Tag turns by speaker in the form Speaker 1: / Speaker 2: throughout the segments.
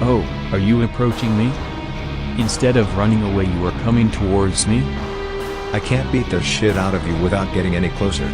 Speaker 1: Oh, are you approaching me? Instead of running away, you are coming towards me?
Speaker 2: I can't beat the shit out of you without getting any closer.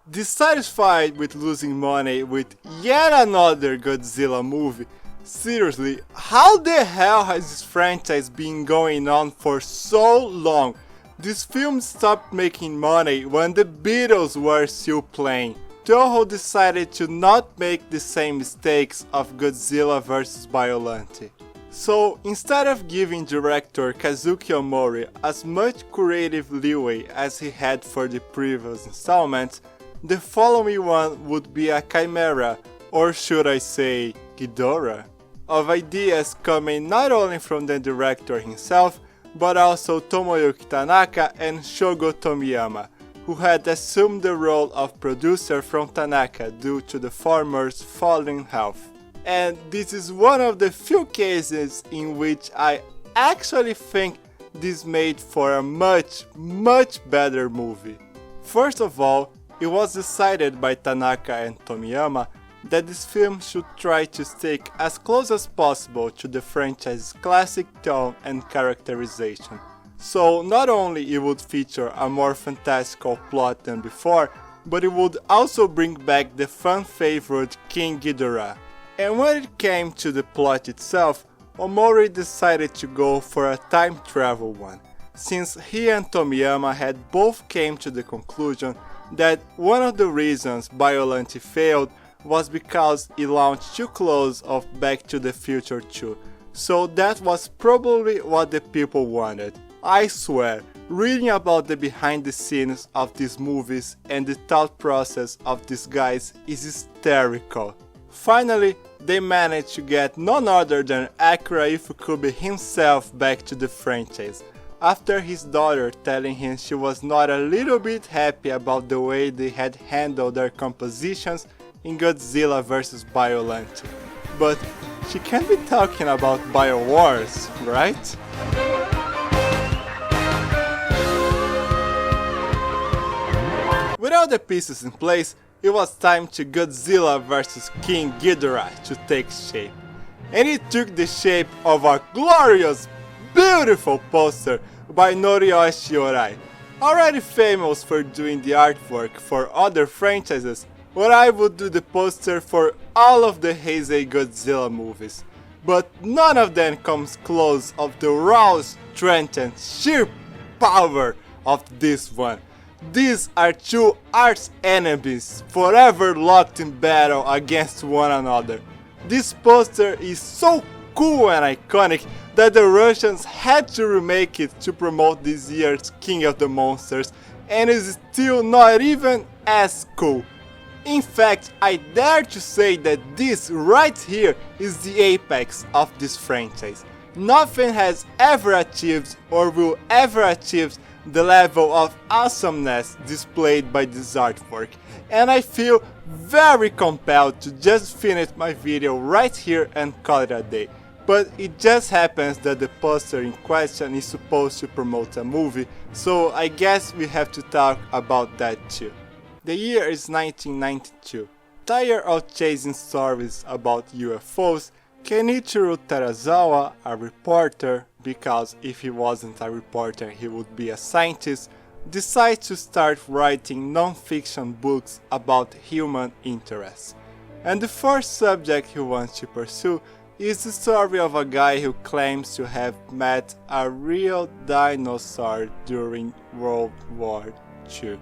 Speaker 3: Dissatisfied with losing money with yet another Godzilla movie, seriously, how the hell has this franchise been going on for so long? This film stopped making money when the Beatles were still playing. Toho decided to not make the same mistakes of Godzilla vs. Biollante. So instead of giving director Kazuki Omori as much creative leeway as he had for the previous installments, the following one would be a chimera, or should I say Ghidorah, of ideas coming not only from the director himself, but also Tomoyuki Tanaka and Shogo Tomiyama, who had assumed the role of producer from Tanaka due to the former's falling health. And this is one of the few cases in which I actually think this made for a much better movie. First of all, it was decided by Tanaka and Tomiyama that this film should try to stick as close as possible to the franchise's classic tone and characterization. So not only it would feature a more fantastical plot than before, but it would also bring back the fan-favorite King Ghidorah. And when it came to the plot itself, Omori decided to go for a time travel one, since he and Tomiyama had both came to the conclusion that one of the reasons Biollante failed was because it launched too close of Back to the Future 2, so that was probably what the people wanted. I swear, reading about the behind the scenes of these movies and the thought process of these guys is hysterical. Finally, they managed to get none other than Akira Ifukube himself back to the franchise, after his daughter telling him she was not a little bit happy about the way they had handled their compositions in Godzilla vs. Biollante. But she can't be talking about Biowars, right? With all the pieces in place, it was time to Godzilla vs. King Ghidorah to take shape. And it took the shape of a glorious, beautiful poster by Noriyoshi Orai. Already famous for doing the artwork for other franchises, Orai would do the poster for all of the Heisei Godzilla movies. But none of them comes close of the raw strength and sheer power of this one. These are two arch enemies forever locked in battle against one another. This poster is so cool and iconic that the Russians had to remake it to promote this year's King of the Monsters, and is still not even as cool. In fact, I dare to say that this right here is the apex of this franchise. Nothing has ever achieved or will ever achieve the level of awesomeness displayed by this artwork, and I feel very compelled to just finish my video right here and call it a day. But it just happens that the poster in question is supposed to promote a movie, so I guess we have to talk about that too. The year is 1992. Tired of chasing stories about UFOs, Kenichiro Terazawa, a reporter, because if he wasn't a reporter he would be a scientist, decides to start writing non-fiction books about human interests. And the first subject he wants to pursue is the story of a guy who claims to have met a real dinosaur during World War II.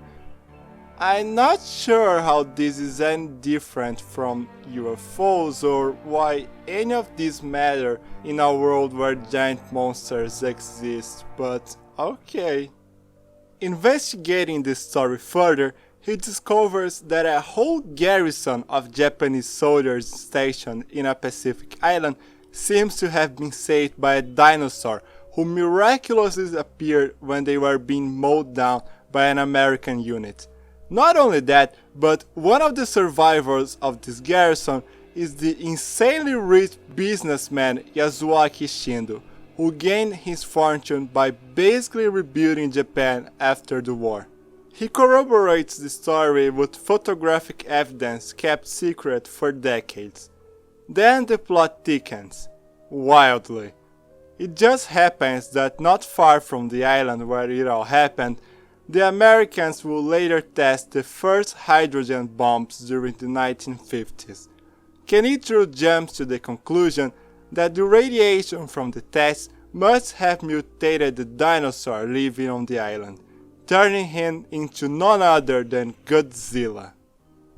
Speaker 3: I'm not sure how this is any different from UFOs or why any of these matter in a world where giant monsters exist, but okay. Investigating the story further, he discovers that a whole garrison of Japanese soldiers stationed in a Pacific island seems to have been saved by a dinosaur who miraculously appeared when they were being mowed down by an American unit. Not only that, but one of the survivors of this garrison is the insanely rich businessman Yasuaki Shindo, who gained his fortune by basically rebuilding Japan after the war. He corroborates the story with photographic evidence kept secret for decades. Then the plot thickens, wildly. It just happens that not far from the island where it all happened, the Americans will later test the first hydrogen bombs during the 1950s. Kenichiro jumps to the conclusion that the radiation from the tests must have mutated the dinosaur living on the island, turning him into none other than Godzilla.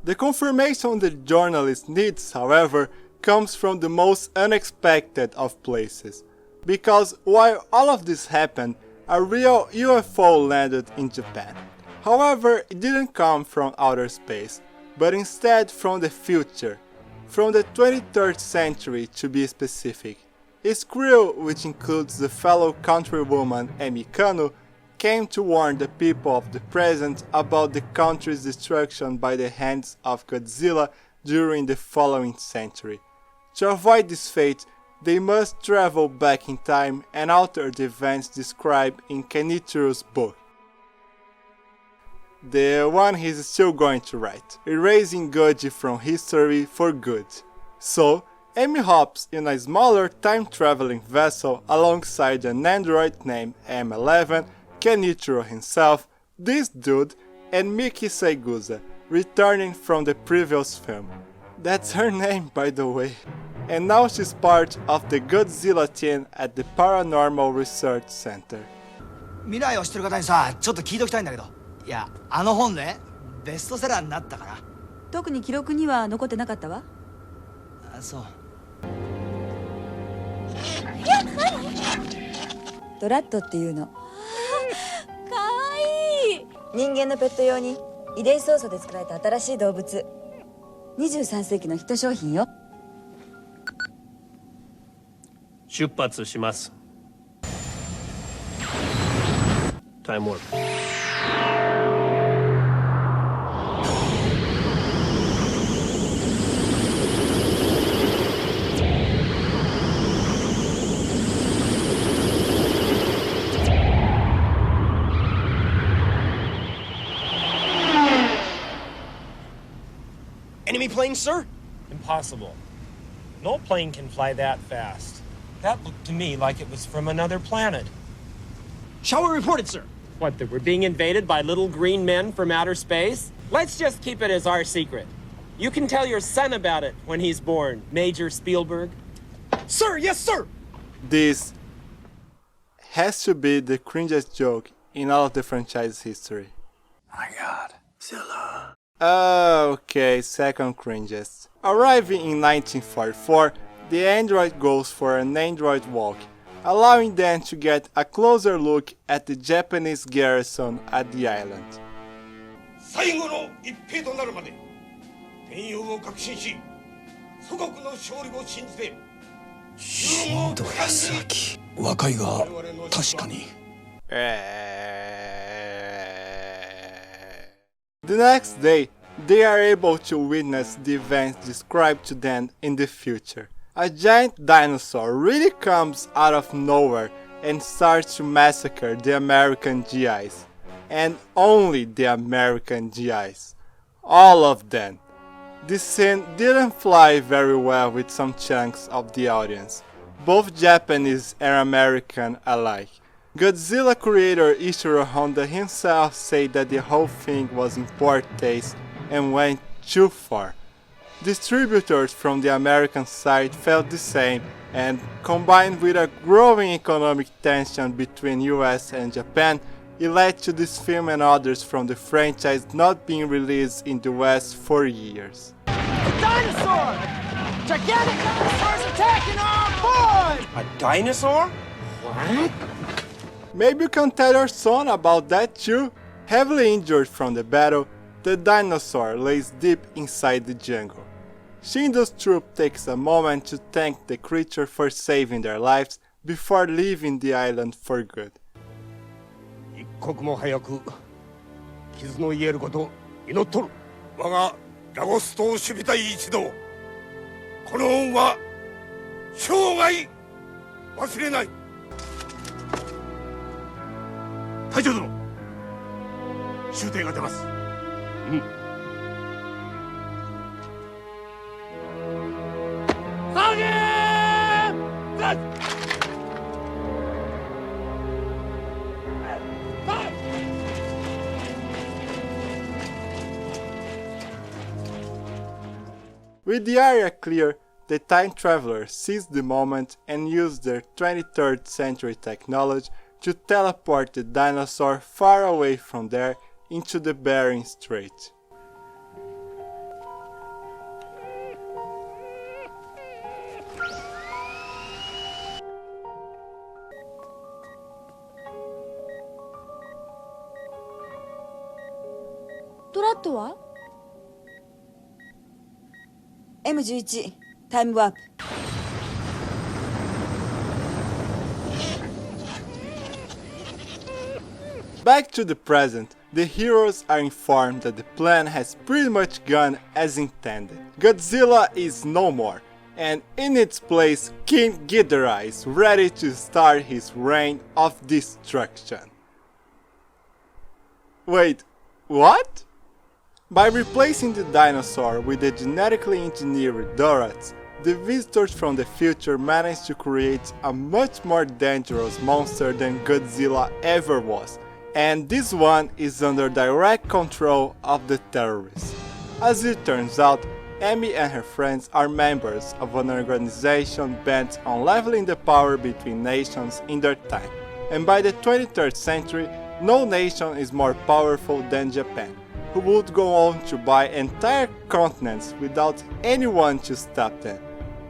Speaker 3: The confirmation the journalist needs, however, comes from the most unexpected of places, because while all of this happened, a real UFO landed in Japan. However, it didn't come from outer space, but instead from the future, from the 23rd century to be specific. Its crew, which includes the fellow countrywoman Emi Kano, came to warn the people of the present about the country's destruction by the hands of Godzilla during the following century. To avoid this fate, they must travel back in time and alter the events described in Kenichiro's book. The one he's still going to write, erasing Koji from history for good. So, Emi hops in a smaller time-traveling vessel alongside an android named M11, Kenichiro himself, this dude, and Miki Saigusa, returning from the previous film. That's her name, by the way. And now she's part of the Godzilla team at the Paranormal Research Center.
Speaker 4: 未来を知ってる方にさ、ちょっと聞いときたいんだけど。いや、あの本ね、ベストセラーになったから。
Speaker 5: 特に記録には残ってなかったわ。
Speaker 4: あ、そう。
Speaker 5: ドラットっていうの。
Speaker 6: かわいい。
Speaker 5: 人間のペット用に遺伝操作で作られた新しい動物。23世紀のヒット商品よ。
Speaker 7: 出発します。タイムワープ。
Speaker 8: Enemy plane, sir?
Speaker 9: Impossible. No plane can fly that fast. That looked to me like it was from another planet.
Speaker 8: Shower reported, sir.
Speaker 7: What, that we're being invaded by little green men from outer space? Let's just keep it as our secret. You can tell your son about it when he's born, Major Spielberg.
Speaker 8: Sir, yes, sir!
Speaker 3: This has to be the cringiest joke in all of the franchise history.
Speaker 2: My god. Zilla.
Speaker 3: Okay, second cringiest. Arriving in 1944, the android goes for an android walk, allowing them to get a closer look at the Japanese garrison at the island.
Speaker 10: 最後の一兵となるまで天佑を確信し祖国の勝利を信じて
Speaker 4: 新藤康明、若いが確かに。
Speaker 3: The next day, they are able to witness the events described to them in the future. A giant dinosaur really comes out of nowhere and starts to massacre the American GIs. And only the American GIs. All of them. This scene didn't fly very well with some chunks of the audience, both Japanese and American alike. Godzilla creator Ishiro Honda himself said that the whole thing was in poor taste and went too far. Distributors from the American side felt the same, and combined with a growing economic tension between US and Japan, it led to this film and others from the franchise not being released in the West for years.
Speaker 4: A dinosaur! Gigantic dinosaurs attacking our boy!
Speaker 9: A dinosaur? What?
Speaker 3: Maybe you can tell your son about that too? Heavily injured from the battle, the dinosaur lays deep inside the jungle. Shindo's troop takes a moment to thank the creature for saving their lives before leaving the island for good.
Speaker 10: 一刻も早く傷の癒えることを祈っとる。我がラゴス島守備隊一同、この恩は生涯忘れない。隊長殿、終点が出ます。うん。下げー！
Speaker 3: With the area clear, the time travelers seized the moment and used their 23rd century technology to teleport the dinosaur far away from there into the Bering Strait.
Speaker 5: M11 タイムワープ。
Speaker 3: Back to the present, the heroes are informed that the plan has pretty much gone as intended. Godzilla is no more, and in its place King Ghidorah is ready to start his reign of destruction. Wait, what? By replacing the dinosaur with the genetically engineered Eurythmics, the visitors from the future managed to create a much more dangerous monster than Godzilla ever was, and this one is under direct control of the terrorists. As it turns out, Amy and her friends are members of an organization bent on leveling the power between nations in their time, and by the 23rd century, no nation is more powerful than Japan, who would go on to buy entire continents without anyone to stop them.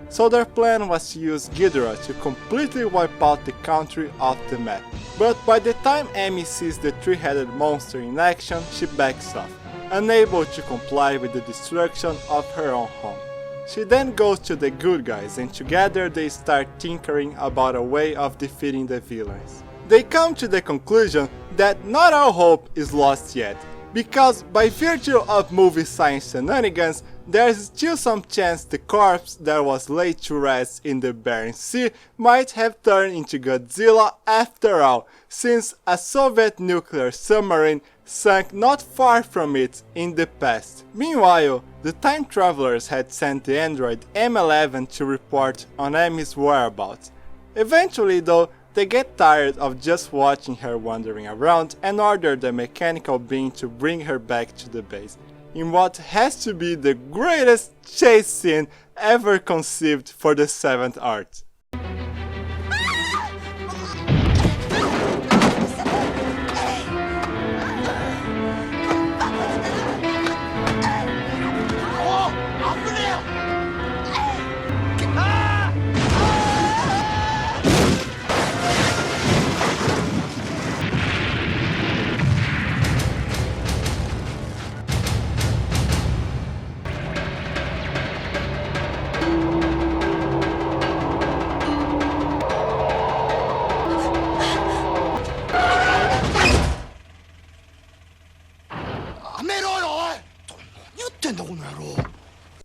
Speaker 3: So their plan was to use Ghidorah to completely wipe out the country off the map. But by the time Amy sees the three-headed monster in action, she backs off, unable to comply with the destruction of her own home. She then goes to the good guys, and together they start tinkering about a way of defeating the villains. They come to the conclusion that not all hope is lost yet, because by virtue of movie science shenanigans, there is still some chance the corpse that was laid to rest in the Bering Sea might have turned into Godzilla after all, since a Soviet nuclear submarine sank not far from it in the past. Meanwhile, the time travelers had sent the android M11 to report on Amy's whereabouts. Eventually though, they get tired of just watching her wandering around and order the mechanical being to bring her back to the base, in what has to be the greatest chase scene ever conceived for the 7th art.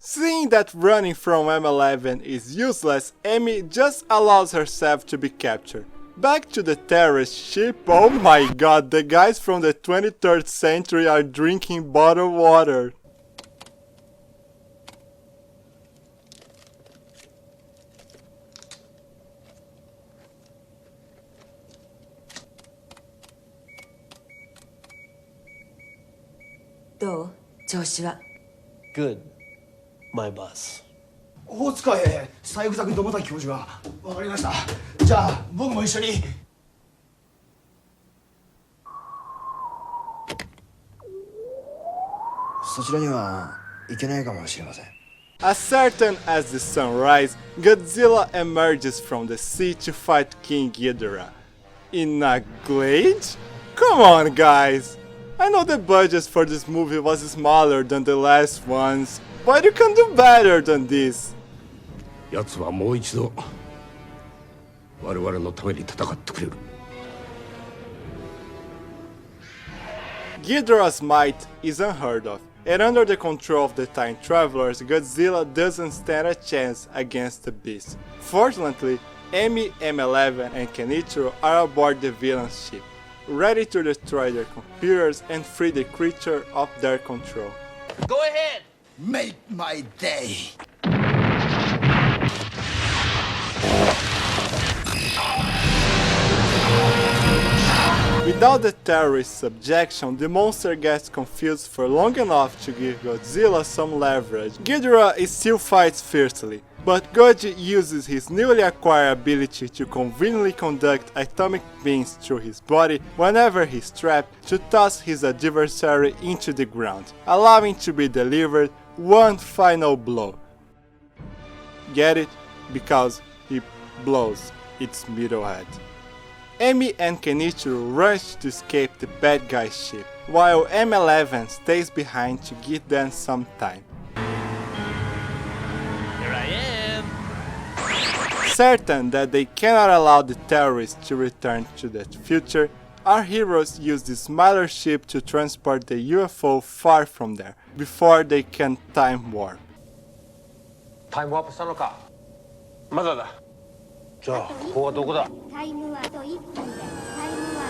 Speaker 3: Seeing that running from M11 is useless, Amy just allows herself to be captured. Back to the terrorist ship. Oh my god, the guys from the 23rd century are drinking bottled water.
Speaker 8: Good, my boss.
Speaker 4: 大塚へ三枝君と元木教授が。わかりました。じゃあ僕も一緒に。そちらには行けないかもしれません。
Speaker 3: As certain as the sunrise, Godzilla emerges from the sea to fight King Ghidorah. In a glade? Come on guys! I know the budget for this movie was smaller than the last ones, but you can do better than this.
Speaker 10: 奴はもう一度我々のために戦ってくれる。
Speaker 3: Ghidorah's might is unheard of, and under the control of the time travelers, Godzilla doesn't stand a chance against the beast. Fortunately, Amy, M11 and Kenichiro are aboard the villain's ship. ready to destroy their computers and free the creature of their control.
Speaker 4: Go ahead! Make my day!
Speaker 3: Without the terrorist subjection, the monster gets confused for long enough to give Godzilla some leverage. Ghidorah still fights fiercely, but Koji uses his newly acquired ability to conveniently conduct atomic beams through his body whenever he's trapped to toss his adversary into the ground, allowing to be delivered one final blow. Get it? Because he blows its middle head. Emi and Kenichiro rush to escape the bad guy's ship, while M11 stays behind to give them some time.
Speaker 4: Here I am!
Speaker 3: Certain that they cannot allow the terrorists to return to the future, our heroes use the smaller ship to transport the UFO far from there, before they can time warp.
Speaker 9: タイムワープしたのかまだだじゃあここはどこだ
Speaker 6: タイムはあと1分でタイムは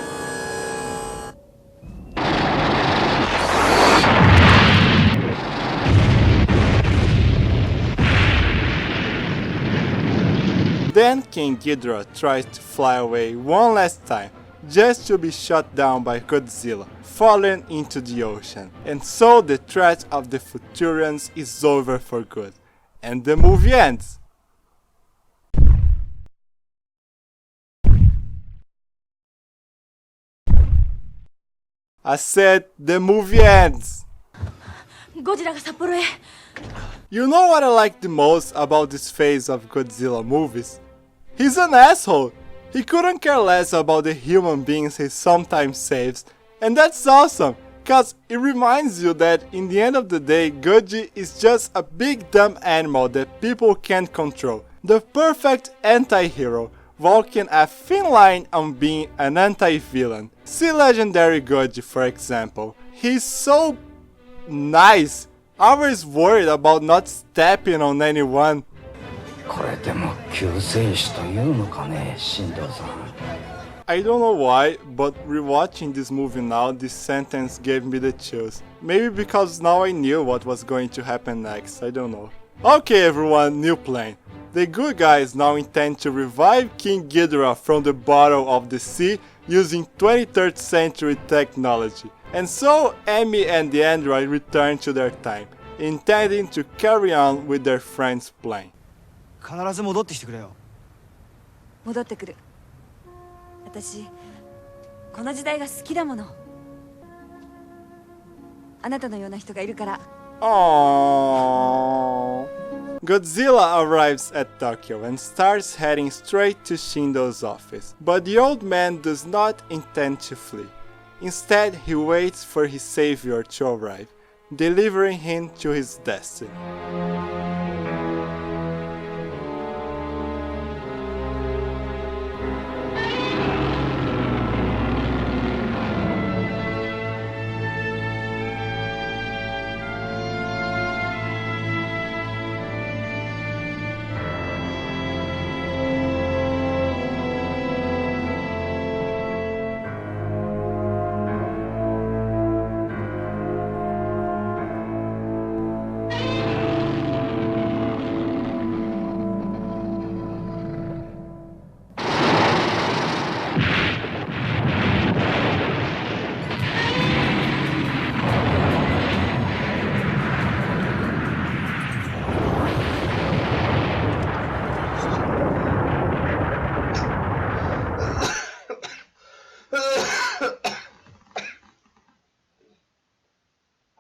Speaker 3: Then King Ghidorah tries to fly away one last time, just to be shot down by Godzilla, falling into the ocean. And so the threat of the Futurians is over for good, and the movie ends. I said the movie ends!
Speaker 5: ゴジラが札幌へ
Speaker 3: You know what I like the most about this phase of Godzilla movies? He's an asshole! He couldn't care less about the human beings he sometimes saves, and that's awesome, cause it reminds you that in the end of the day, Koji is just a big dumb animal that people can't control. The perfect anti-hero, walking a thin line on being an anti-villain. See Legendary Koji for example. He's so nice, always worried about not stepping on anyone.
Speaker 4: これでも救世主というのかね、新藤さん。
Speaker 3: I don't know why, but rewatching this movie now, this sentence gave me the chills. Maybe because now I knew what was going to happen next, I don't know. Okay everyone, new plan. The good guys now intend to revive King Ghidorah from the bottom of the sea using 23rd century technology. And so Emi and the android return to their time, intending to carry on with their friend's plan.
Speaker 4: 必ず戻ってきてくれよ。
Speaker 5: 戻ってくる。私この時代が好きだもの。あなたのような人がいるから。
Speaker 3: Aww. Godzilla arrives at Tokyo and starts heading straight to Shindo's office, but the old man does not intend to flee. Instead, he waits for his savior to arrive, delivering him to his destiny.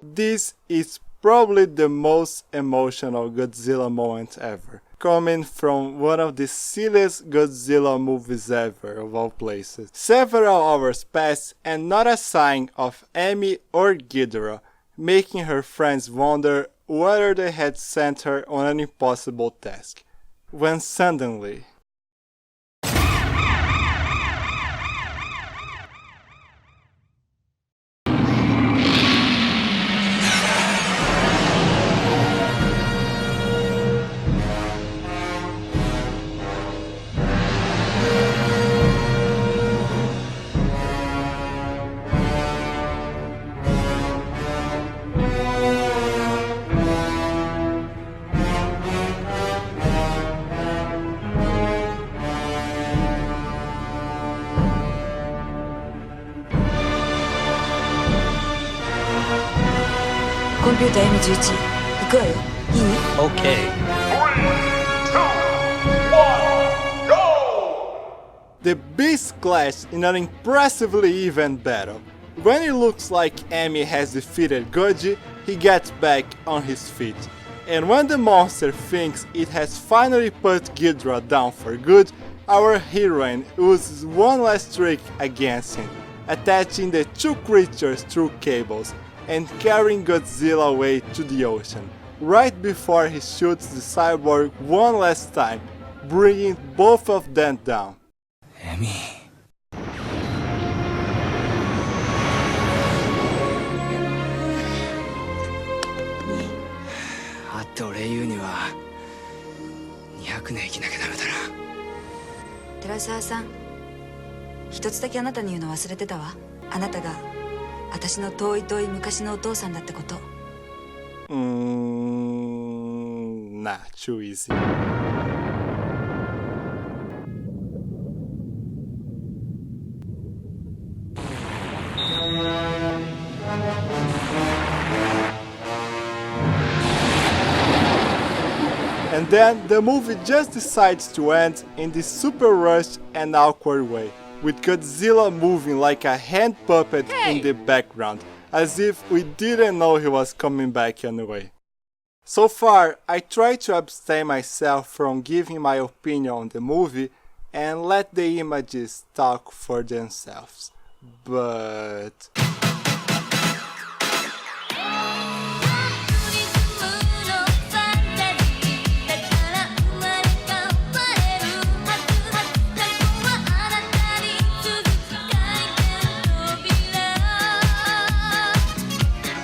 Speaker 3: This is probably the most emotional Godzilla moment ever, coming from one of the silliest Godzilla movies ever of all places. Several hours pass and not a sign of Emi or Ghidorah, making her friends wonder whether they had sent her on an impossible task. When suddenly...
Speaker 5: コンピューター M11 行くわよ。いい？
Speaker 8: Okay.
Speaker 3: The beasts clash in an impressively even battle. When it looks like Amy has defeated Koji, he gets back on his feet. And when the monster thinks it has finally put Ghidorah down for good, our heroine uses one last trick against him, attaching the two creatures through cables and carrying Godzilla away to the ocean, right before he shoots the cyborg one last time, bringing both of them down.
Speaker 4: エミあってお礼言うには200年生きなきゃダメだな。
Speaker 5: 寺澤さん、一つだけあなたに言うの忘れてたわ。あなたが私の遠い遠い昔のお父さんだってこと。
Speaker 3: Nah, too easy. And then the movie just decides to end in this super rushed and awkward way, with Godzilla moving like a hand puppet in the background, as if we didn't know he was coming back anyway. So far, I try to abstain myself from giving my opinion on the movie and let the images talk for themselves. But...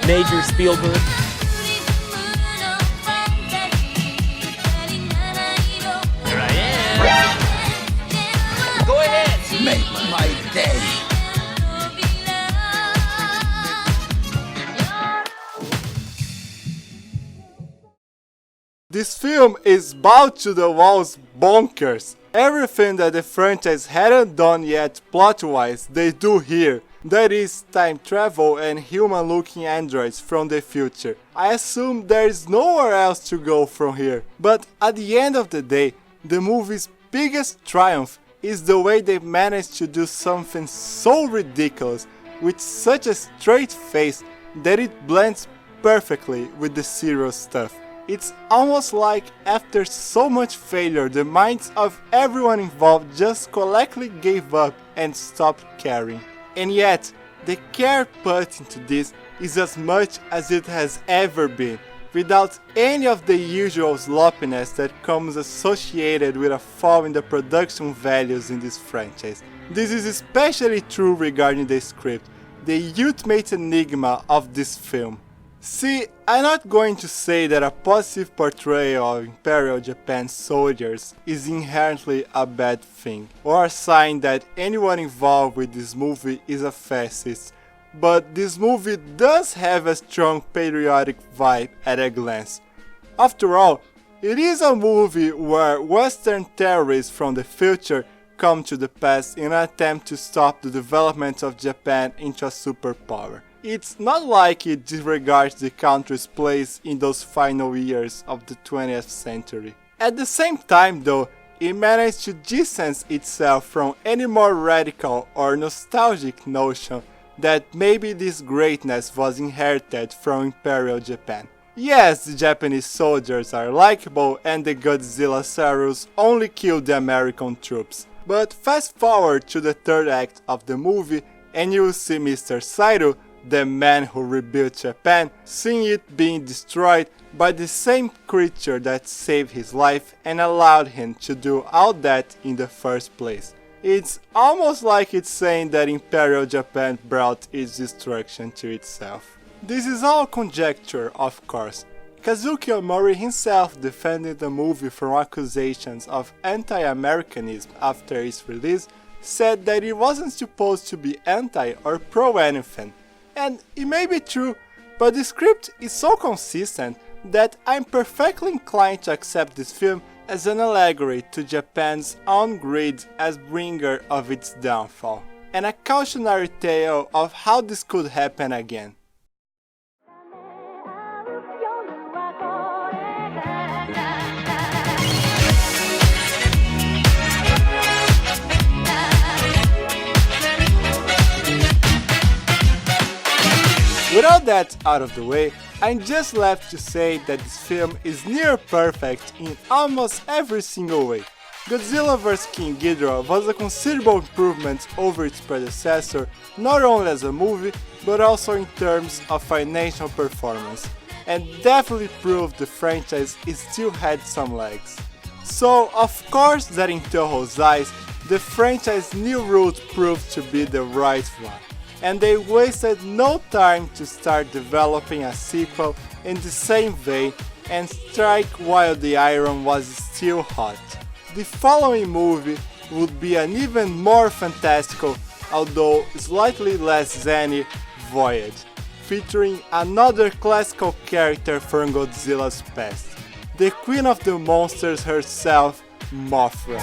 Speaker 7: Major Spielberg.
Speaker 8: Here I am. Go ahead.
Speaker 4: Make my day.
Speaker 3: This film is balls to the walls bonkers. Everything that the franchise hadn't done yet plot-wise, they do here. That is time travel and human-looking androids from the future. I assume there is nowhere else to go from here. But at the end of the day, the movie's biggest triumph is the way they managed to do something so ridiculous with such a straight face that it blends perfectly with the serious stuff. It's almost like after so much failure, the minds of everyone involved just collectively gave up and stopped caring. And yet, the care put into this is as much as it has ever been, without any of the usual sloppiness that comes associated with a fall in the production values in this franchise. This is especially true regarding the script, the ultimate enigma of this film. See, I'm not going to say that a positive portrayal of Imperial Japan's soldiers is inherently a bad thing, or a sign that anyone involved with this movie is a fascist, but this movie does have a strong patriotic vibe at a glance. After all, it is a movie where Western terrorists from the future come to the past in an attempt to stop the development of Japan into a superpower. It's not like it disregards the country's place in those final years of the 20th century. At the same time though, it managed to distance itself from any more radical or nostalgic notion that maybe this greatness was inherited from Imperial Japan. Yes, the Japanese soldiers are likable and the Godzilla Sarus only kill the American troops. But fast forward to the third act of the movie and you'll see Mr. Saito, the man who rebuilt Japan, seeing it being destroyed by the same creature that saved his life and allowed him to do all that in the first place. It's almost like it's saying that Imperial Japan brought its destruction to itself. This is all conjecture, of course. Kazuki Omori himself defended the movie from accusations of anti-Americanism after its release, said that it wasn't supposed to be anti or pro anything. And it may be true, but the script is so consistent that I'm perfectly inclined to accept this film as an allegory to Japan's own greed as bringer of its downfall, and a cautionary tale of how this could happen again. that out of the way, I'm just left to say that this film is near perfect in almost every single way. Godzilla vs King Ghidorah was a considerable improvement over its predecessor, not only as a movie, but also in terms of financial performance, and definitely proved the franchise still had some legs. So of course that in Toho's eyes, the franchise new route proved to be the right one, and they wasted no time to start developing a sequel in the same vein and strike while the iron was still hot. The following movie would be an even more fantastical, although slightly less zany, voyage, featuring another classical character from Godzilla's past, the Queen of the Monsters herself, Mothra.